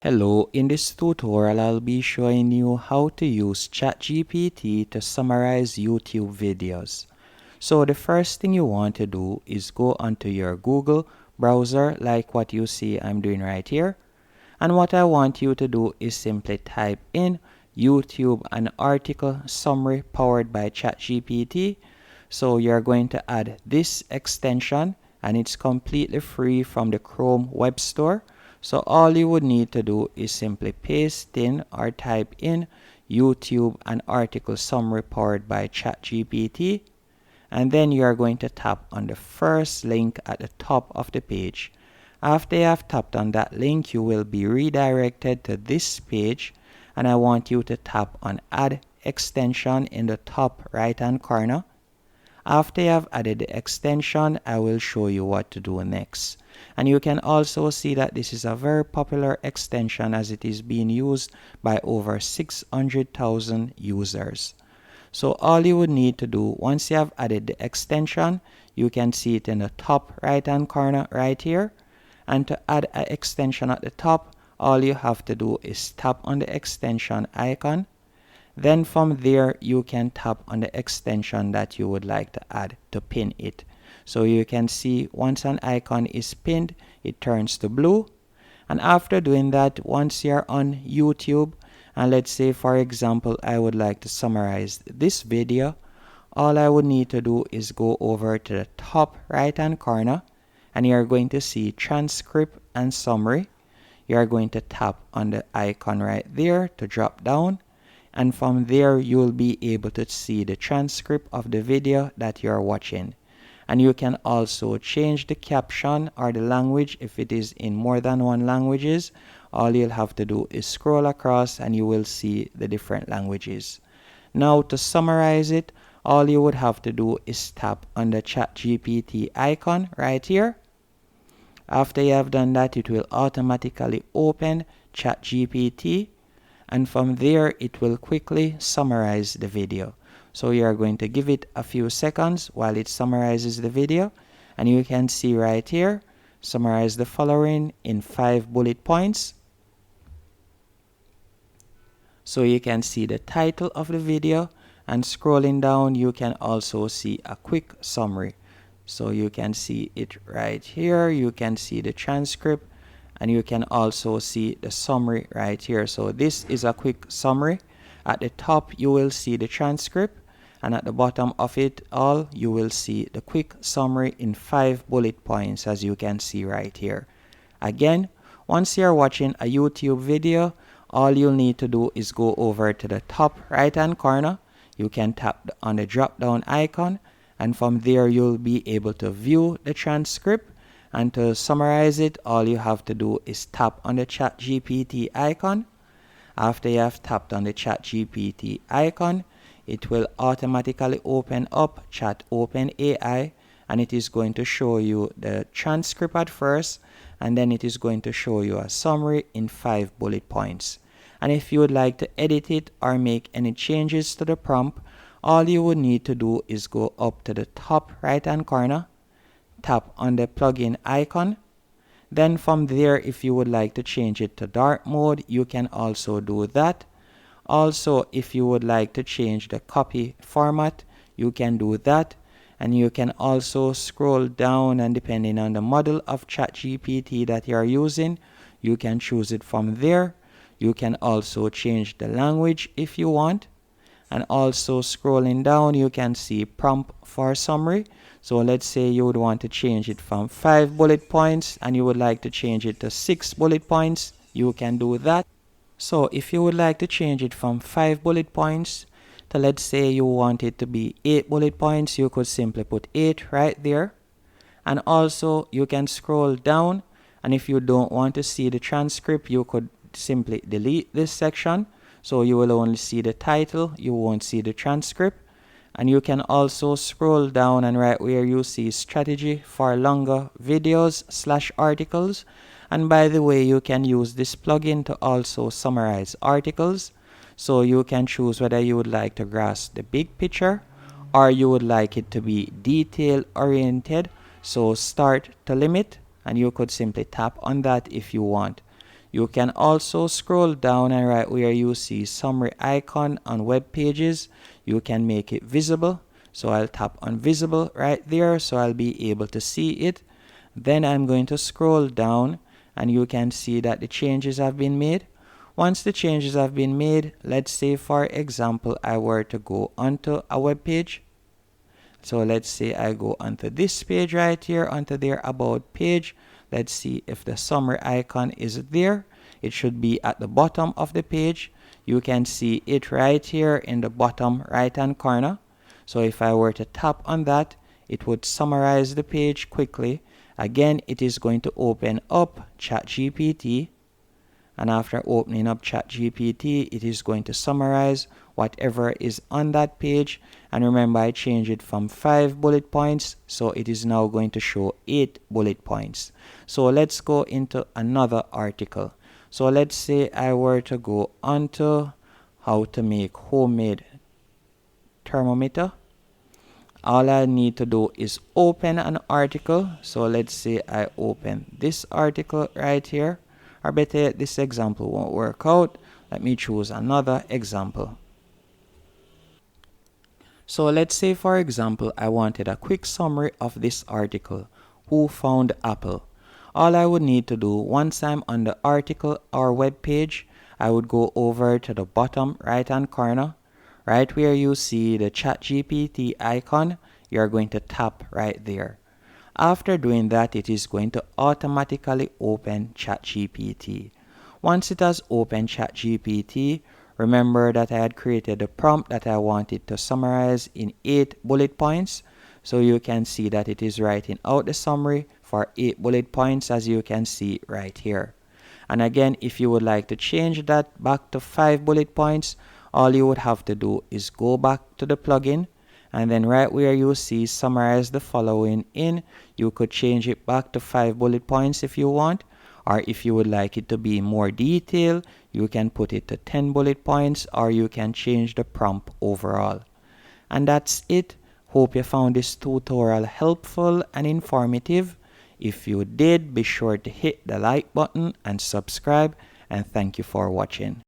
Hello, in this tutorial I'll be showing you how to use Chatgpt to summarize YouTube videos. So the first thing you want to do is go onto your Google browser like what you see I'm doing right here. And what I want you to do is simply type in YouTube an article summary powered by Chatgpt. So you're going to add this extension and it's completely free from the Chrome Web Store. So all you would need to do is simply paste in or type in YouTube an article summary powered by Chatgpt, and then you are going to tap on the first link at the top of the page. After you have tapped on that link, you will be redirected to this page, and I want you to tap on Add Extension in the top right hand corner. After you have added the extension, I will show you what to do next. And you can also see that this is a very popular extension as it is being used by over 600,000 users. So all you would need to do once you have added the extension, you can see it in the top right hand corner right here. And to add an extension at the top, all you have to do is tap on the extension icon. Then from there you can tap on the extension that you would like to add to pin it. So you can see once an icon is pinned, it turns to blue. And after doing that, once you're on YouTube, and let's say for example I would like to summarize this video, all I would need to do is go over to the top right hand corner and you're going to see transcript and summary. You're going to tap on the icon right there to drop down. And from there you'll be able to see the transcript of the video that you're watching. And you can also change the caption or the language if it is in more than one languages. All you'll have to do is scroll across and you will see the different languages. Now to summarize it, all you would have to do is tap on the Chatgpt icon right here. After you have done that, it will automatically open Chatgpt. And from there it will quickly summarize the video. So you are going to give it a few seconds while it summarizes the video, and you can see right here, summarize the following in 5 bullet points. So you can see the title of the video, and scrolling down you can also see a quick summary. So you can see it right here, you can see the transcript, and you can also see the summary right here. So this is a quick summary. At the top you will see the transcript, and at the bottom of it all you will see the quick summary in 5 bullet points, as you can see right here. Again, once you're watching a YouTube video, all you'll need to do is go over to the top right hand corner. You can tap on the drop down icon, and from there you'll be able to view the transcript. And to summarize it, all you have to do is tap on the Chatgpt icon. After you have tapped on the Chatgpt icon, it will automatically open up Chat OpenAI, and it is going to show you the transcript at first, and then it is going to show you a summary in 5 bullet points. And if you would like to edit it or make any changes to the prompt, all you would need to do is go up to the top right hand corner, tap on the plugin icon. Then from there, if you would like to change it to dark mode, you can also do that. Also, if you would like to change the copy format, you can do that. And you can also scroll down, and depending on the model of Chatgpt that you are using, you can choose it from there. You can also change the language if you want. And also scrolling down, you can see prompt for summary. So let's say you would want to change it from 5 bullet points and you would like to change it to 6 bullet points. You can do that. So if you would like to change it from 5 bullet points to, let's say you want it to be 8 bullet points, you could simply put 8 right there. And also you can scroll down, and if you don't want to see the transcript, you could simply delete this section. So you will only see the title, you won't see the transcript. And you can also scroll down, and right where you see strategy for longer videos / articles. And by the way, you can use this plugin to also summarize articles. So you can choose whether you would like to grasp the big picture or you would like it to be detail oriented. So start to limit, and you could simply tap on that if you want. You can also scroll down and right where you see summary icon on web pages, you can make it visible. So I'll tap on visible right there so I'll be able to see it. Then I'm going to scroll down and you can see that the changes have been made. Once the changes have been made, let's say for example I were to go onto a web page. So let's say I go onto this page right here, onto their about page. Let's see if the summary icon is there. It should be at the bottom of the page. You can see it right here in the bottom right hand corner. So if I were to tap on that, it would summarize the page quickly. Again, it is going to open up Chatgpt. And after opening up Chatgpt, it is going to summarize whatever is on that page. And remember, I changed it from 5 bullet points, so it is now going to show 8 bullet points. So let's go into another article. So let's say I were to go onto how to make homemade thermometer. All I need to do is open an article. So let's say I open this article right here. Or better yet, this example won't work out. Let me choose another example. So let's say for example I wanted a quick summary of this article, Who Found Apple? All I would need to do once I'm on the article or web page, I would go over to the bottom right hand corner. Right where you see the Chatgpt icon, you're going to tap right there. After doing that, it is going to automatically open Chatgpt. Once it has opened Chatgpt, remember that I had created a prompt that I wanted to summarize in 8 bullet points. So you can see that it is writing out the summary for 8 bullet points, as you can see right here. And again, if you would like to change that back to 5 bullet points, all you would have to do is go back to the plugin, and then right where you see summarize the following in, you could change it back to 5 bullet points if you want, or if you would like it to be more detailed, you can put it to 10 bullet points, or you can change the prompt overall. And that's it. Hope you found this tutorial helpful and informative. If you did, be sure to hit the like button and subscribe, and thank you for watching.